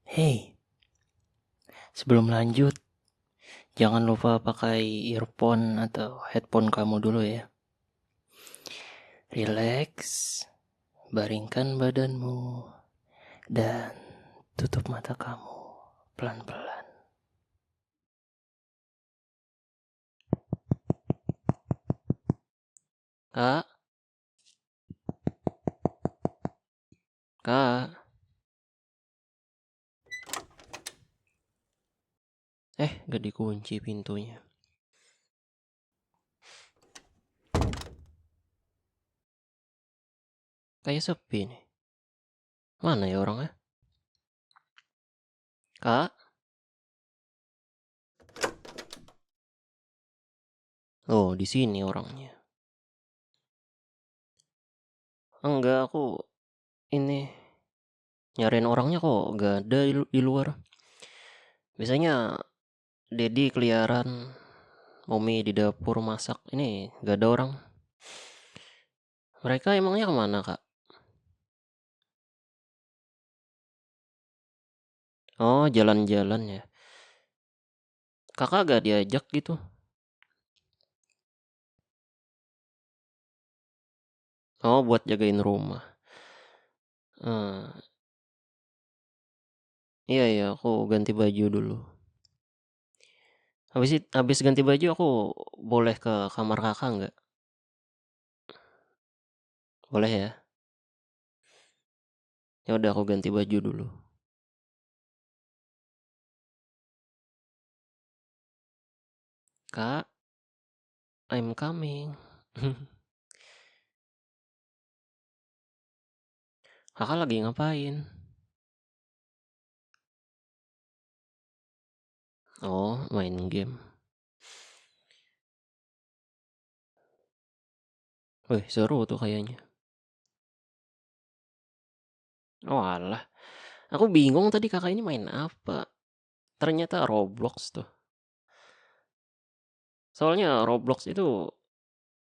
Hey, sebelum lanjut, jangan lupa pakai earphone atau headphone kamu dulu ya. Relax, baringkan badanmu, dan tutup mata kamu pelan-pelan. Kak, kak, gak dikunci pintunya. Kayak sepi nih. Mana ya orangnya? Kak? Oh, di sini orangnya. Enggak, aku ini nyariin orangnya kok gak ada di luar. Biasanya Dedi keliaran, Momi di dapur masak. Ini gak ada orang. Mereka emangnya kemana, Kak? Oh, jalan-jalan ya. Kakak gak diajak gitu? Oh, buat jagain rumah. Eh, iya iya, aku ganti baju dulu. Habis ganti baju aku boleh ke kamar kakak nggak? Boleh ya? Ya udah aku ganti baju dulu. Kak, I'm coming. Kakak lagi ngapain? Oh, main game. Wih, seru tuh kayaknya. Oh alah, aku bingung tadi kakak ini main apa. Ternyata Roblox tuh. Soalnya Roblox itu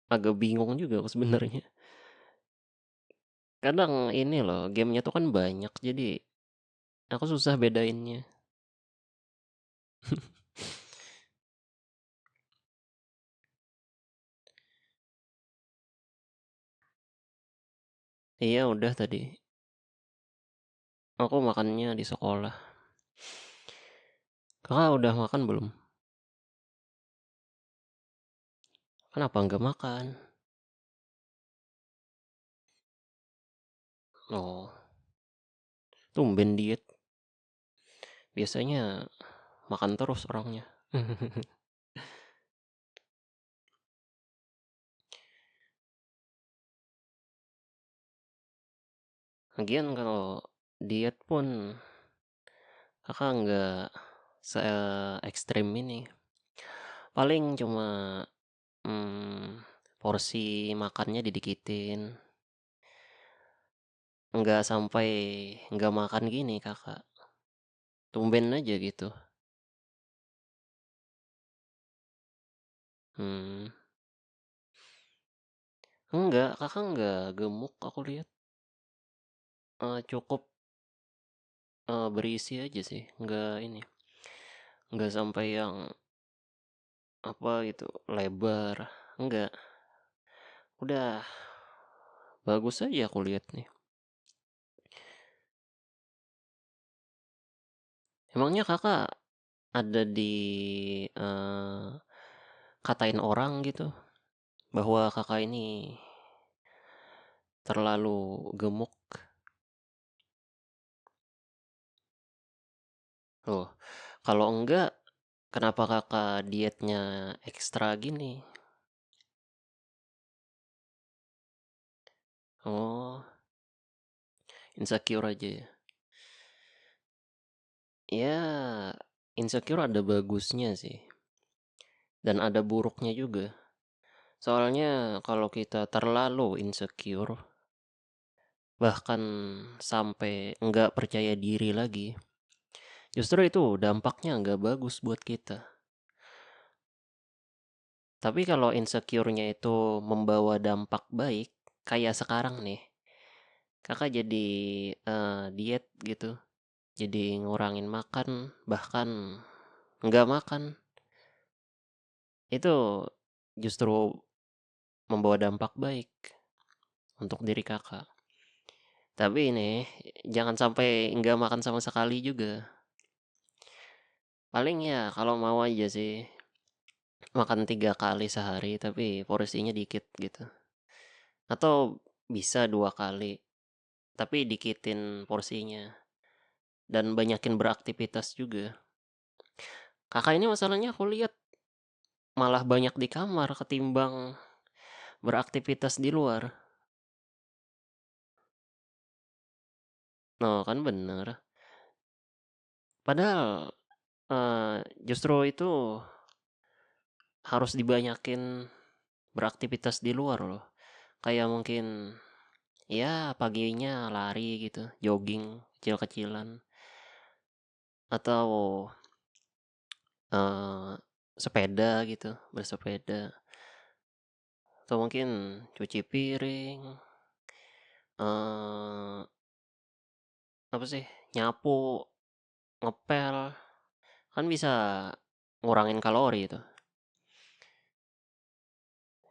agak bingung juga aku sebenarnya. Kadang ini loh, gamenya tuh kan banyak, jadi aku susah bedainnya. Iya udah tadi. Aku makannya di sekolah. Kakak udah makan belum? Kenapa nggak makan? Oh, tumben diet. Biasanya makan terus orangnya. Lagian kalau diet pun kakak nggak se ekstrim ini. Paling cuma porsi makannya didikitin. Nggak sampai nggak makan gini kakak. Tumben aja gitu. Hmm, enggak, kakak nggak gemuk aku lihat. Cukup berisi aja sih, nggak ini, nggak sampai yang apa gitu lebar, enggak. Udah bagus aja aku lihat nih. Emangnya kakak ada di eh, katain orang gitu bahwa kakak ini terlalu gemuk? Oh, kalau enggak, kenapa kakak dietnya ekstra gini? Oh, insecure aja ya. Ya, insecure ada bagusnya sih, dan ada buruknya juga. Soalnya kalau kita terlalu insecure, bahkan sampai nggak percaya diri lagi, justru itu dampaknya nggak bagus buat kita. Tapi kalau insecure-nya itu membawa dampak baik, kayak sekarang nih, kakak jadi diet gitu. jadi ngurangin makan, bahkan nggak makan, itu justru membawa dampak baik untuk diri Kakak. Tapi ini, jangan sampai nggak makan sama sekali juga. Paling ya kalau mau aja sih, makan 3 kali sehari tapi porsinya dikit gitu. Atau bisa 2 kali, tapi dikitin porsinya. Dan banyakin beraktivitas juga. Kakak ini masalahnya aku lihat malah banyak di kamar ketimbang beraktivitas di luar. No, kan bener. Padahal justru itu harus dibanyakin beraktivitas di luar loh. Kayak mungkin ya paginya lari gitu, jogging kecil-kecilan atau eh, sepeda gitu, bersepeda atau mungkin cuci piring, eh apa sih, nyapu, ngepel, kan bisa ngurangin kalori itu.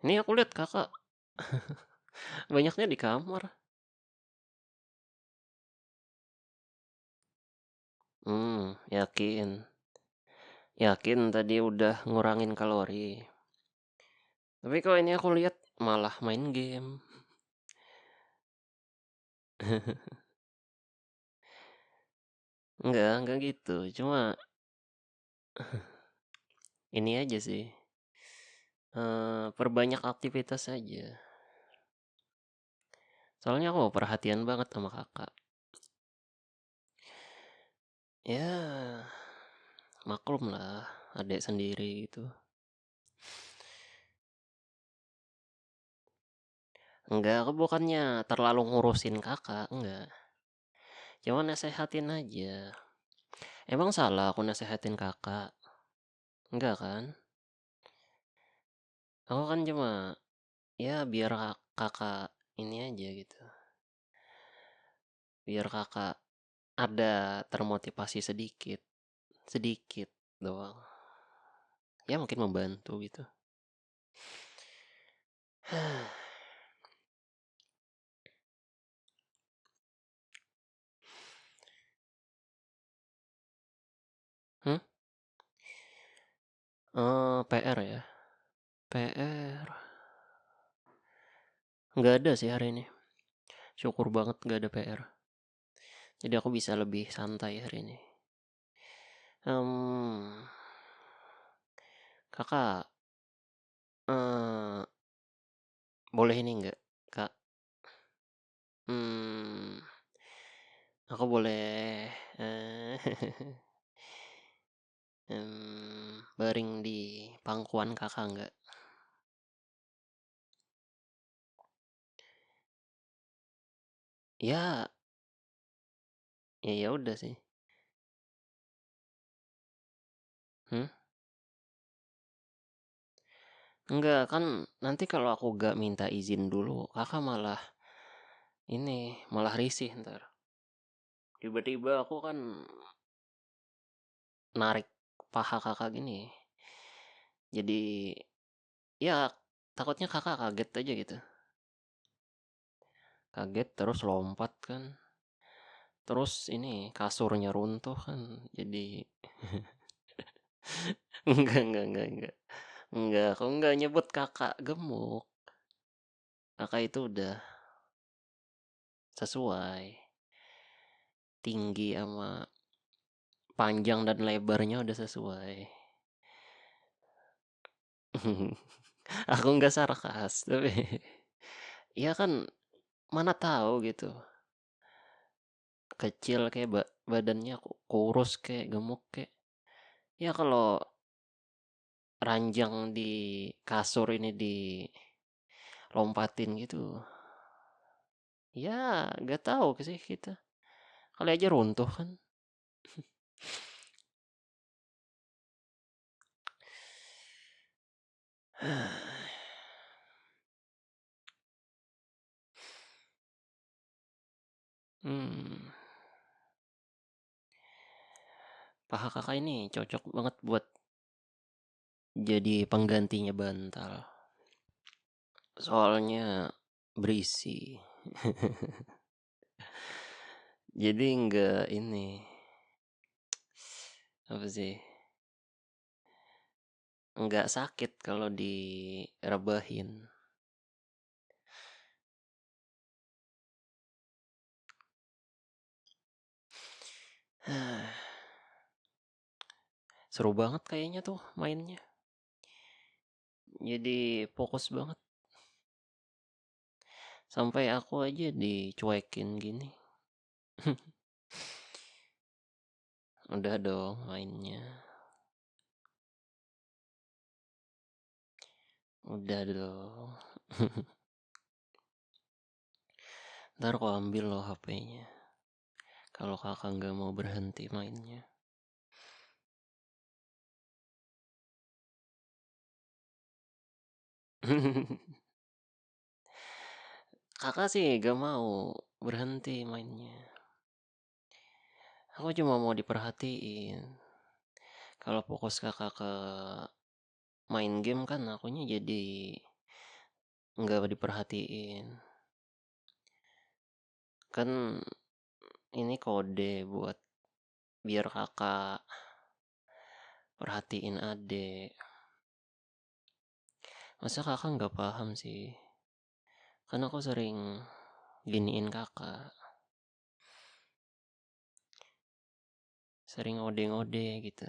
Ini aku lihat kakak banyaknya di kamar. Yakin. Yakin tadi udah ngurangin kalori. Tapi kok ini aku lihat malah main game. Enggak gitu. Cuma ini aja sih. Perbanyak aktivitas saja. Soalnya aku perhatian banget sama kakak. Ya, maklum lah, adik sendiri gitu. Enggak, aku bukannya terlalu ngurusin kakak, enggak. Cuma nasehatin aja. Emang salah aku nasehatin kakak? Enggak kan? Aku kan cuma ya biar kakak ini aja gitu. Biar kakak ada termotivasi sedikit. Sedikit doang. Ya mungkin membantu gitu. Hmm? PR ya? PR. Nggak ada sih hari ini. Syukur banget nggak ada PR. Jadi aku bisa lebih santai hari ini. Hmm, kakak, eh boleh ini nggak, kak? Hmm, aku boleh eh, baring di pangkuan kakak nggak? Ya, ya udah sih. Hmm? Enggak kan nanti kalau aku gak minta izin dulu, kakak malah ini malah risih ntar. Tiba-tiba aku kan narik paha kakak gini. Jadi ya takutnya kakak kaget aja gitu. Kaget terus lompat kan. Terus ini kasurnya runtuh kan. Jadi enggak. Enggak, aku enggak nyebut kakak gemuk. Kakak itu udah sesuai. Tinggi sama panjang dan lebarnya udah sesuai. Aku nggak sarkas, tapi ya kan mana tahu gitu. Kecil kayak badannya kurus kayak gemuk kayak. Ya kalau ranjang di kasur ini dilompatin gitu. Ya nggak tahu sih kita. Kali aja runtuh kan. Hmm. Paha Kakak ini cocok banget buat jadi penggantinya bantal. Soalnya berisi. Jadi enggak ini, apa sih, enggak sakit kalau direbahin. Seru banget kayaknya tuh mainnya. Jadi fokus banget. Sampai aku aja dicuekin gini. Udah dong mainnya. Udah dong. Ntar aku ambil loh HP-nya. Kalau kakak nggak mau berhenti mainnya. Kakak sih gak mau berhenti mainnya. Aku cuma mau diperhatiin. Kalau fokus kakak ke main game kan akunya jadi nggak diperhatiin. Kan ini kode buat biar kakak perhatiin adek. Masa kakak nggak paham sih? Kan aku sering giniin kakak. Sering ngode-ngode gitu.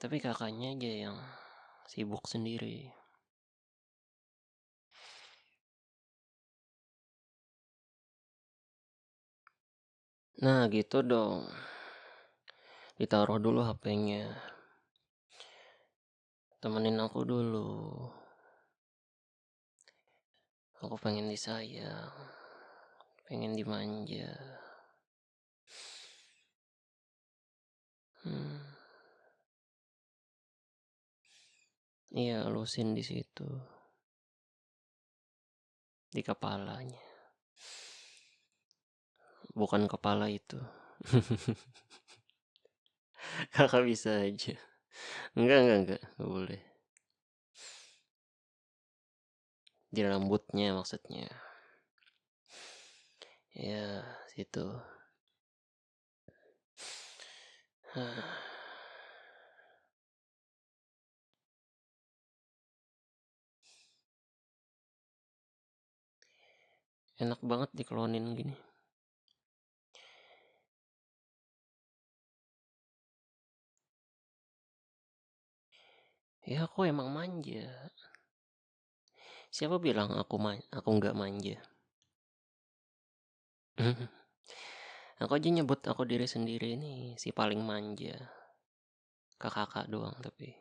Tapi kakaknya aja yang sibuk sendiri. Nah gitu dong. Ditaruh dulu HP-nya. Temenin aku dulu. Aku pengen disayang. Pengen dimanja. Hmm. Iya, lusin di situ. Di kepalanya. Bukan kepala itu. Kakak bisa aja. Enggak. Nggak boleh. Di rambutnya maksudnya. Ya, situ. Enak banget diklonin gini. Ya aku emang manja. Siapa bilang aku nggak manja? Aku aja nyebut aku diri sendiri ini si paling manja. Ke kakak doang tapi.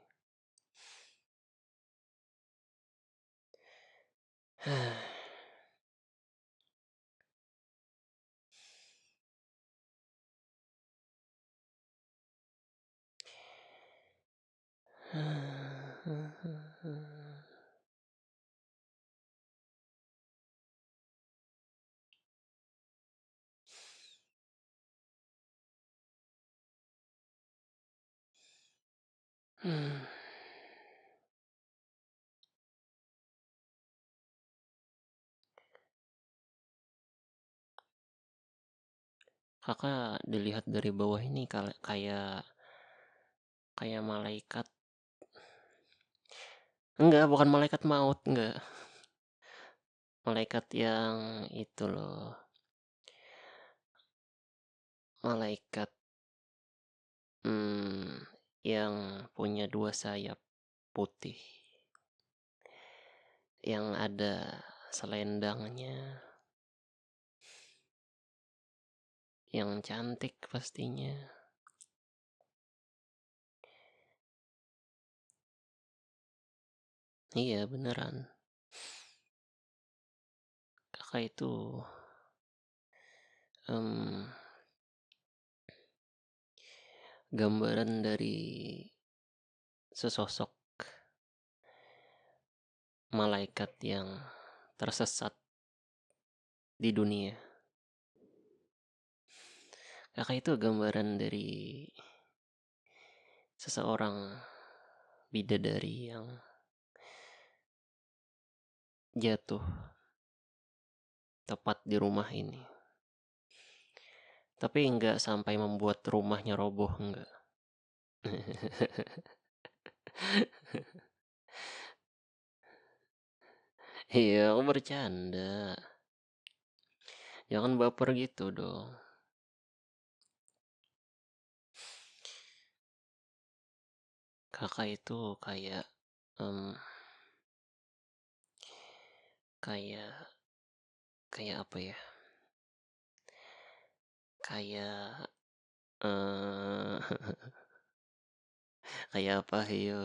Kakak dilihat dari bawah ini kayak kayak malaikat. Enggak, bukan malaikat maut, enggak. Malaikat yang itu loh. Malaikat yang punya dua sayap putih. Yang ada selendangnya. Yang cantik pastinya. Iya, beneran. Kakak itu gambaran dari sesosok malaikat yang tersesat di dunia. Kakak itu gambaran dari seseorang bidadari yang jatuh tepat di rumah ini. Tapi enggak sampai membuat rumahnya roboh, enggak. Iya, aku bercanda. Jangan baper gitu dong. Kakak itu kayak em, kayak kayak apa ya? Kayak eh kayak apa yo?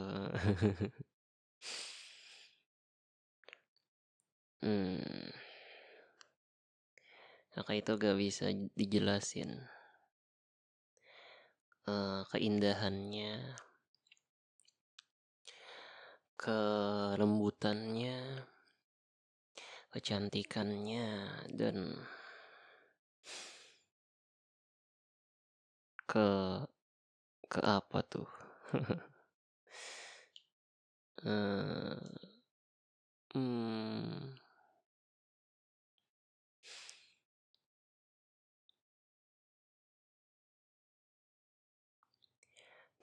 hmm, kakak itu gak bisa dijelasin keindahannya, kelembutannya, kecantikannya, dan ke ke apa tuh? Eh, hmm,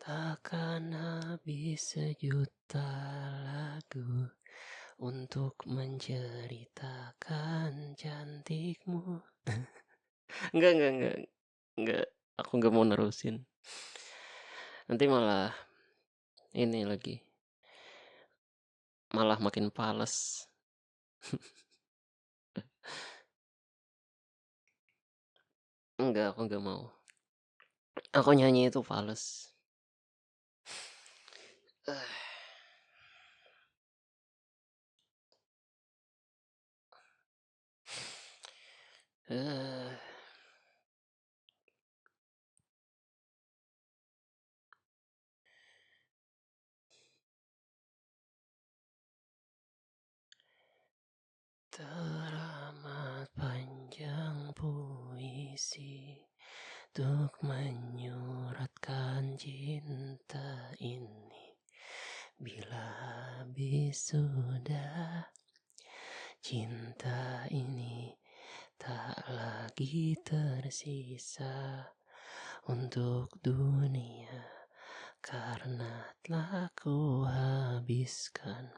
takkan habis sejuta lagu untuk menceritakan cantikmu. Enggak. Enggak. Aku enggak mau nerusin. Nanti malah ini lagi. Malah makin pales. Enggak, aku enggak mau. Aku nyanyi itu pales. Eh, teramat panjang puisi untuk menyuratkan cinta ini. Bila habis sudah, cinta ini tak lagi tersisa untuk dunia, karena telah ku habiskan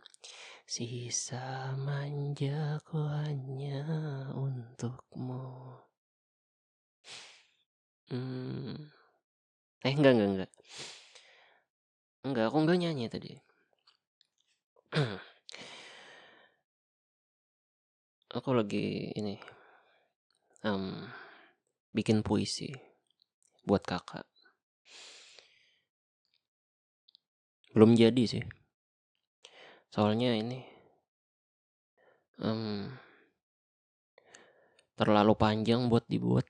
sisa manjaku hanya untukmu. Hmm. Enggak. Enggak, aku enggak nyanyi tadi. Aku lagi ini em, bikin puisi buat kakak. Belum jadi sih. Soalnya ini em, terlalu panjang buat dibuat.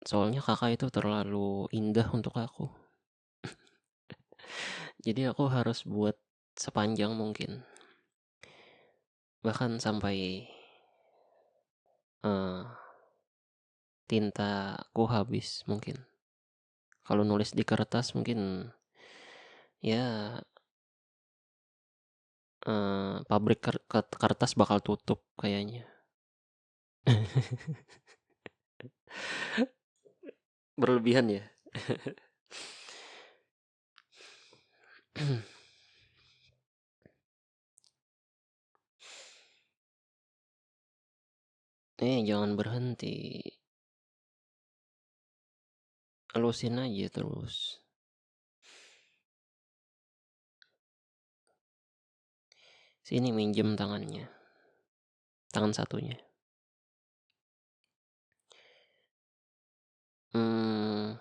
Soalnya kakak itu terlalu indah untuk aku. Jadi aku harus buat sepanjang mungkin. Bahkan sampai eh, tintaku habis mungkin. Kalau nulis di kertas mungkin ya pabrik kertas bakal tutup kayaknya. Berlebihan ya. Jangan berhenti. Halusin aja terus. Sini minjem tangannya. Tangan satunya. Hmm,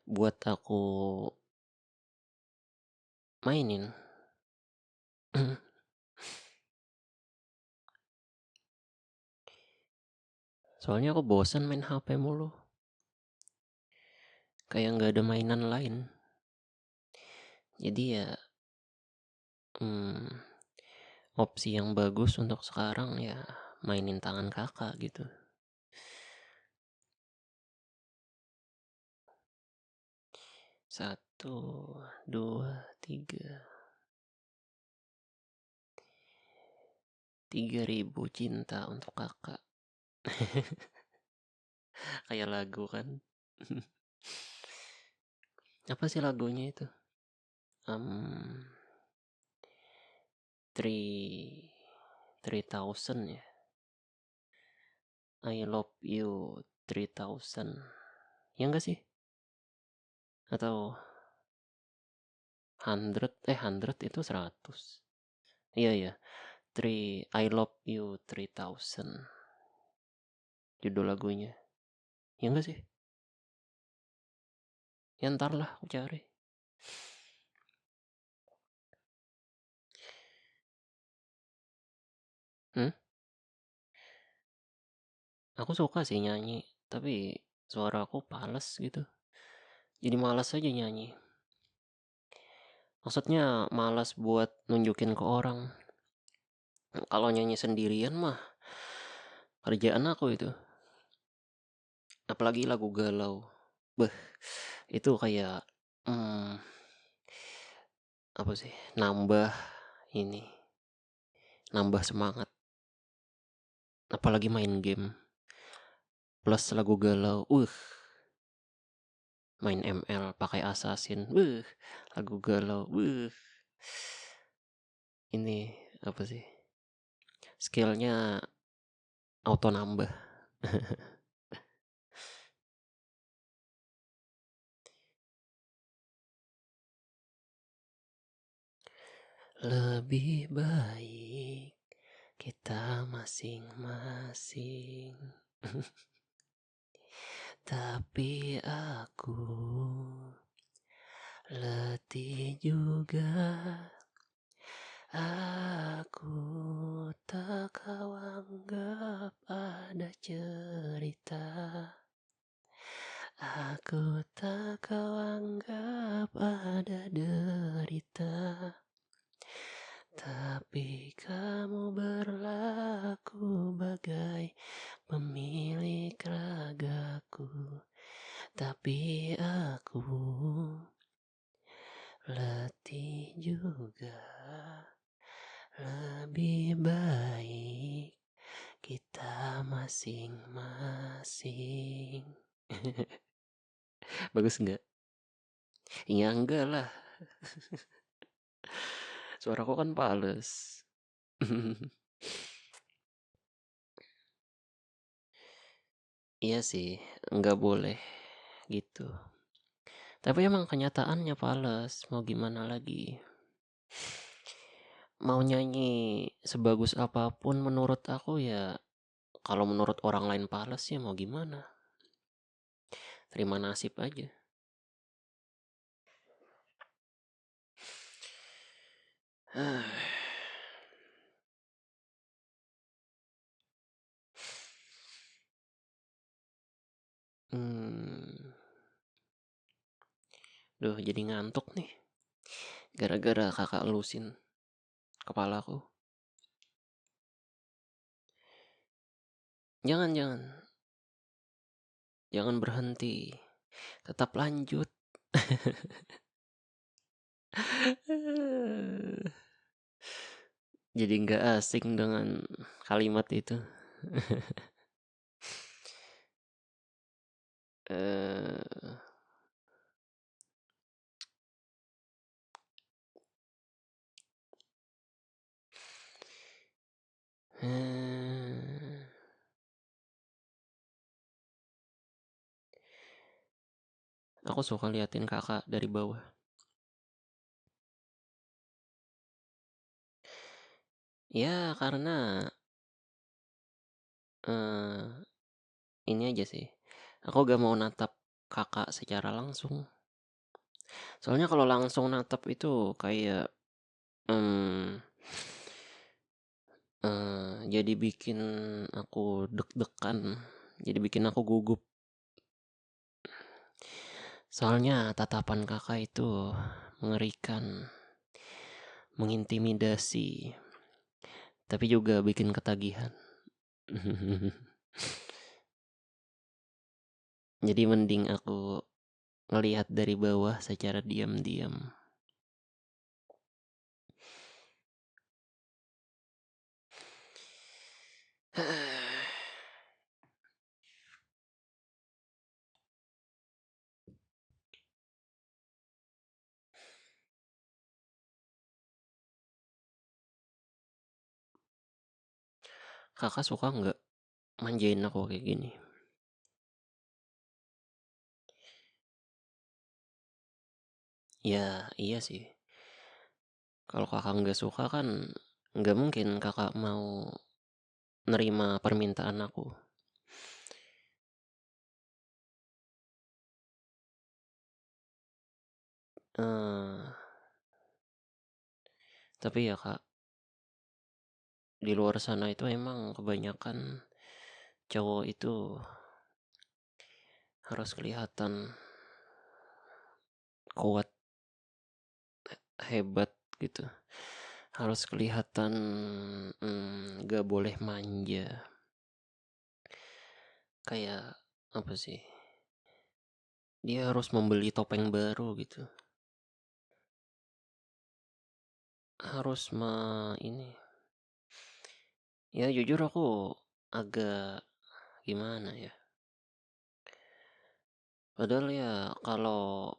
buat aku mainin. Soalnya aku bosan main HP mulu. Kayak nggak ada mainan lain. Jadi ya hmm, opsi yang bagus untuk sekarang ya mainin tangan kakak gitu. Satu, dua, tiga. 3.000 cinta untuk kakak. Kayak lagu kan. Apa sih lagunya itu? Um, 3000 ya. I love you 3000. Ya enggak sih? Atau 100 itu 100. Iya ya. I love you 3000. Judul lagunya. Ya enggak sih? Ya ntar lah aku cari. Aku suka sih nyanyi, tapi suara aku pales gitu. Jadi malas aja nyanyi. Maksudnya malas buat nunjukin ke orang. Kalau nyanyi sendirian mah kerjaan aku itu. Apalagi lagu galau. Beh, itu kayak apa sih? Ini. Nambah semangat. Apalagi main game. Plus lagu galau. Main ML pakai assassin. Lagu galau. Ini apa sih? Skillnya auto nambah. Lebih baik kita masing-masing. Tapi aku letih juga. Aku tak kau anggap ada cerita. Aku tak kau anggap ada derita. Tapi kamu berlaku bagai pemilik ragaku. Tapi aku letih juga. Lebih baik kita masing-masing. Bagus nggak? Ya enggak lah. Suaraku kan pales. Iya sih, nggak boleh gitu. Tapi emang kenyataannya pales. Mau gimana lagi? Mau nyanyi sebagus apapun menurut aku ya, kalau menurut orang lain pales ya mau gimana? Terima nasib aja. Duh, jadi ngantuk nih. Gara-gara kakak lusin kepalaku. Jangan. Jangan berhenti. Tetap lanjut. Jadi nggak asing dengan kalimat itu. Aku suka liatin kakak dari bawah. Ya karena ini aja sih. Aku gak mau natap kakak secara langsung. Soalnya kalau langsung natap itu kayak jadi bikin aku deg-degan. Jadi bikin aku gugup. Soalnya tatapan kakak itu mengerikan, mengintimidasi, tapi juga bikin ketagihan. Jadi mending aku ngelihat dari bawah secara diam-diam. Kakak suka nggak manjain aku kayak gini? Ya, iya sih. Kalau kakak nggak suka kan nggak mungkin kakak mau nerima permintaan aku. Eh, tapi ya kak, di luar sana itu emang kebanyakan cowok itu harus kelihatan kuat, hebat gitu. Harus kelihatan gak boleh manja. Kayak apa sih? Dia harus membeli topeng baru gitu. Harus ini. Ya jujur aku agak gimana ya? Padahal ya kalau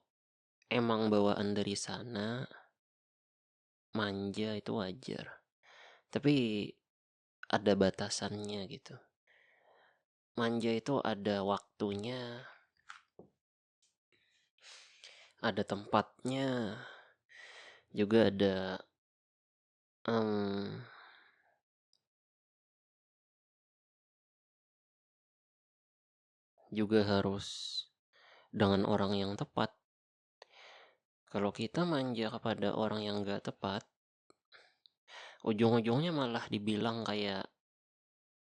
emang bawaan dari sana manja itu wajar. Tapi ada batasannya gitu. Manja itu ada waktunya, ada tempatnya, juga ada em, juga harus dengan orang yang tepat. Kalau kita manja kepada orang yang gak tepat, ujung-ujungnya malah dibilang kayak,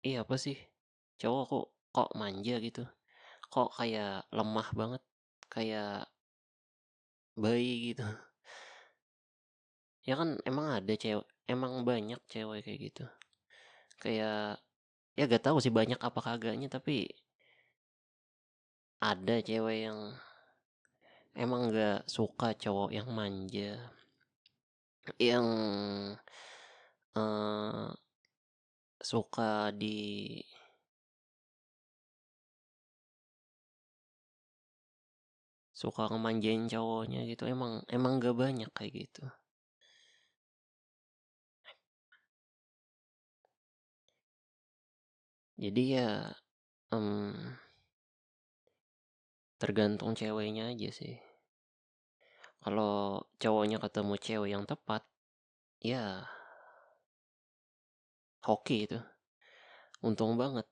iya apa sih, cowok kok manja gitu, kok kayak lemah banget, kayak bayi gitu. Ya kan emang ada cewek, emang banyak cewek kayak gitu. Kayak ya gak tahu sih banyak apa kagaknya, tapi ada cewek yang emang gak suka cowok yang manja, yang eh suka suka ngemanjain cowoknya gitu. Emang gak banyak kayak gitu. Jadi ya em, tergantung ceweknya aja sih. Kalau cowoknya ketemu cewek yang tepat, ya hoki itu. Untung banget.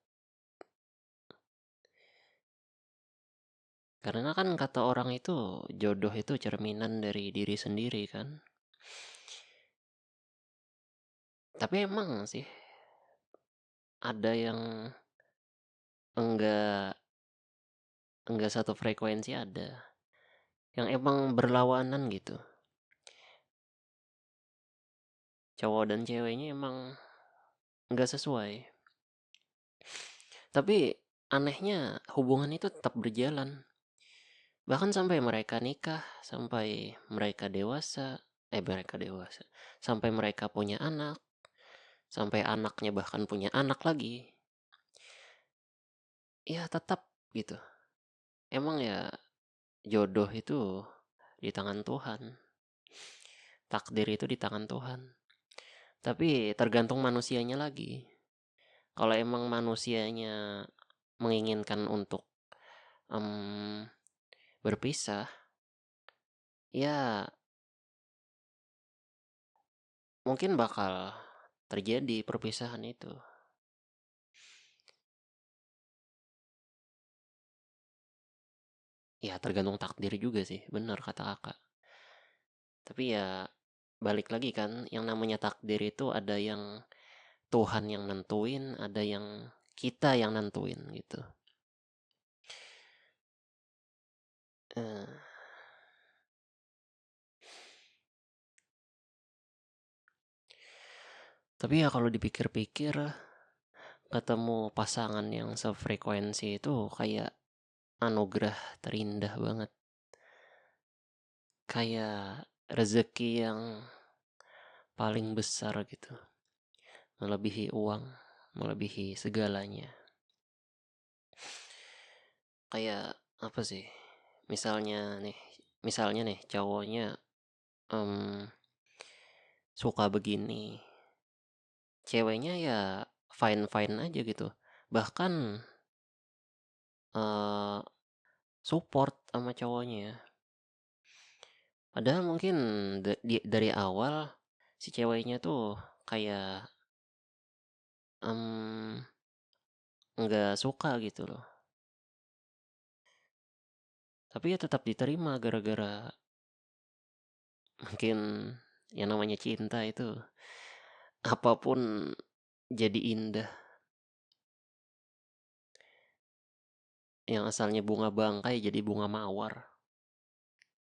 Karena kan kata orang itu jodoh itu cerminan dari diri sendiri kan. Tapi emang sih ada yang enggak enggak satu frekuensi, ada yang emang berlawanan gitu. Cowok dan ceweknya emang enggak sesuai. Tapi anehnya hubungan itu tetap berjalan. Bahkan sampai mereka nikah, sampai mereka dewasa, mereka dewasa, sampai mereka punya anak, sampai anaknya bahkan punya anak lagi. Ya tetap gitu. Emang ya jodoh itu di tangan Tuhan. Takdir itu di tangan Tuhan. Tapi tergantung manusianya lagi. Kalau emang manusianya menginginkan untuk em, berpisah, ya mungkin bakal terjadi perpisahan itu. Ya tergantung takdir juga sih, benar kata kakak. Tapi ya balik lagi kan, yang namanya takdir itu ada yang Tuhan yang nentuin, ada yang kita yang nentuin gitu. Eh, tapi ya kalau dipikir-pikir, ketemu pasangan yang sefrekuensi itu kayak anugerah terindah banget. kayak rezeki yang paling besar gitu, melebihi uang, melebihi segalanya. Kayak apa sih, misalnya nih cowoknya, mmm, suka begini, ceweknya ya fine-fine aja gitu, bahkan, eee, support sama cowoknya. Padahal mungkin dari awal si ceweknya tuh kayak, mmm, nggak suka gitu loh, tapi ya tetap diterima gara-gara mungkin yang namanya cinta itu, apapun jadi indah. Yang asalnya bunga bangkai jadi bunga mawar,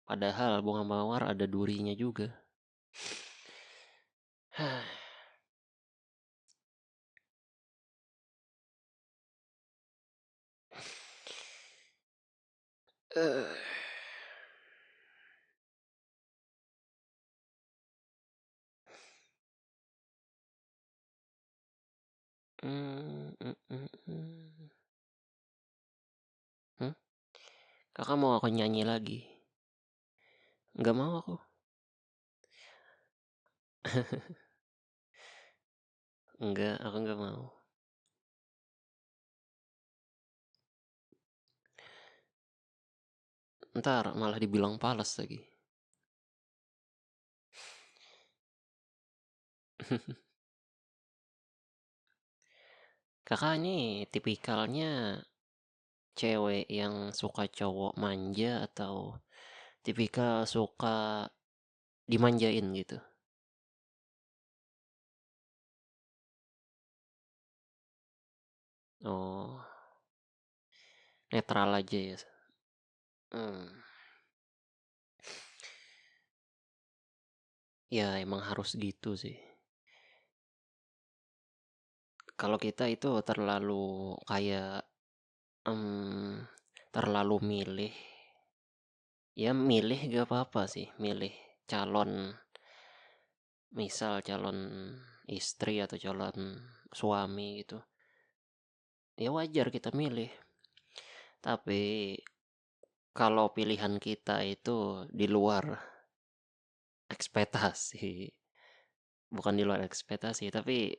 padahal bunga mawar ada durinya juga. Eh, mmm. Hmm? Kakak mau aku nyanyi lagi? Nggak mau aku. Enggak, aku nggak mau. Ntar malah dibilang pales lagi. Kakak ini tipikalnya cewek yang suka cowok manja atau tipikal suka dimanjain gitu? Oh, netral aja ya? Hmm. Ya emang harus gitu sih. Kalau kita itu terlalu kayak, mmm, terlalu milih, ya milih gak apa-apa sih, milih calon, misal calon istri atau calon suami gitu, ya wajar kita milih. Tapi kalau pilihan kita itu di luar ekspektasi, bukan di luar ekspektasi, tapi,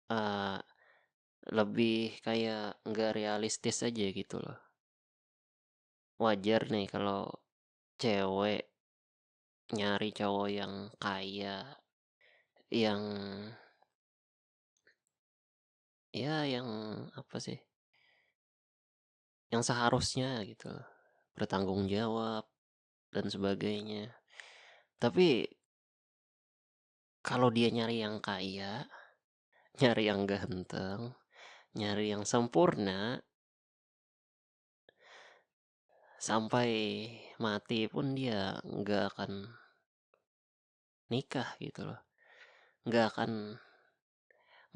eee, lebih kayak nggak realistis aja gitu loh. Wajar nih kalau cewek nyari cowok yang kaya, yang yang apa sih, yang seharusnya gitu, bertanggung jawab dan sebagainya. Tapi kalau dia nyari yang kaya, nyari yang ganteng, nyari yang sempurna, sampai mati pun dia nggak akan nikah gitu loh, nggak akan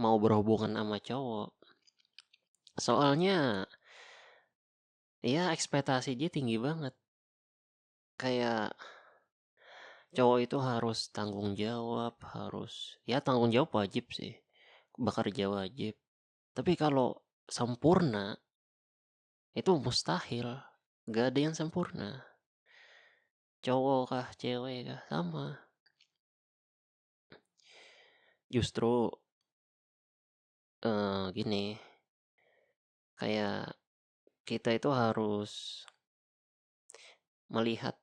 mau berhubungan sama cowok. Soalnya ya ekspektasi dia tinggi banget. Kayak cowok itu harus tanggung jawab, tanggung jawab wajib sih, bekerja wajib. Tapi kalau sempurna itu mustahil, gak ada yang sempurna. Cowok kah, cewek kah, sama. Justru gini, kayak kita itu harus melihat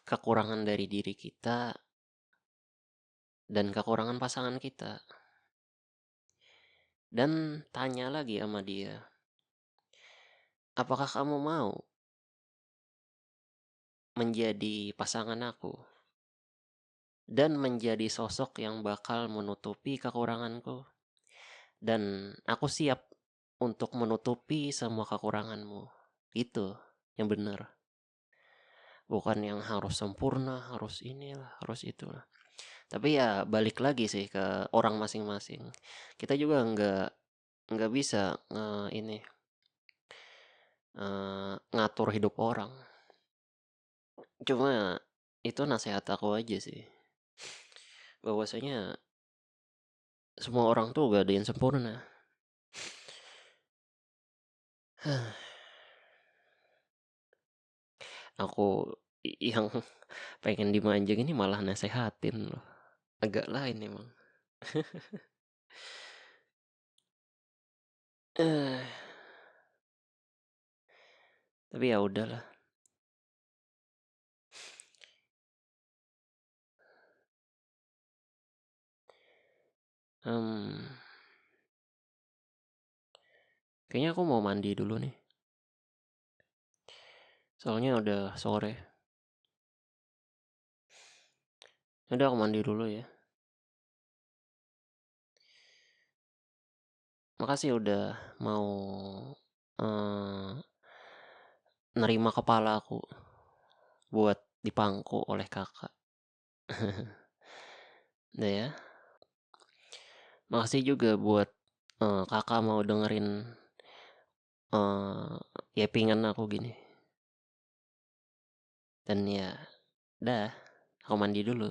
kekurangan dari diri kita dan kekurangan pasangan kita. Dan tanya lagi sama dia, apakah kamu mau menjadi pasangan aku dan menjadi sosok yang bakal menutupi kekuranganku, dan aku siap untuk menutupi semua kekuranganmu. Itu yang benar, bukan yang harus sempurna, harus inilah, harus itulah. Tapi ya balik lagi sih ke orang masing-masing. Kita juga nggak bisa ngatur hidup orang. Cuma itu nasehat aku aja sih, bahwasanya semua orang tuh gak ada yang sempurna. Aku yang pengen dimanjang ini malah nasehatin loh, agak lain emang. Eh, tapi ya udahlah. Mmm, kayaknya aku mau mandi dulu nih, soalnya udah sore. Udah aku mandi dulu ya. Makasih udah mau, eee, nerima kepala aku buat dipangku oleh Kakak. Udah ya. Makasih juga buat, Kakak mau dengerin, eee, yapingan aku gini. Dan ya, dah, aku mandi dulu.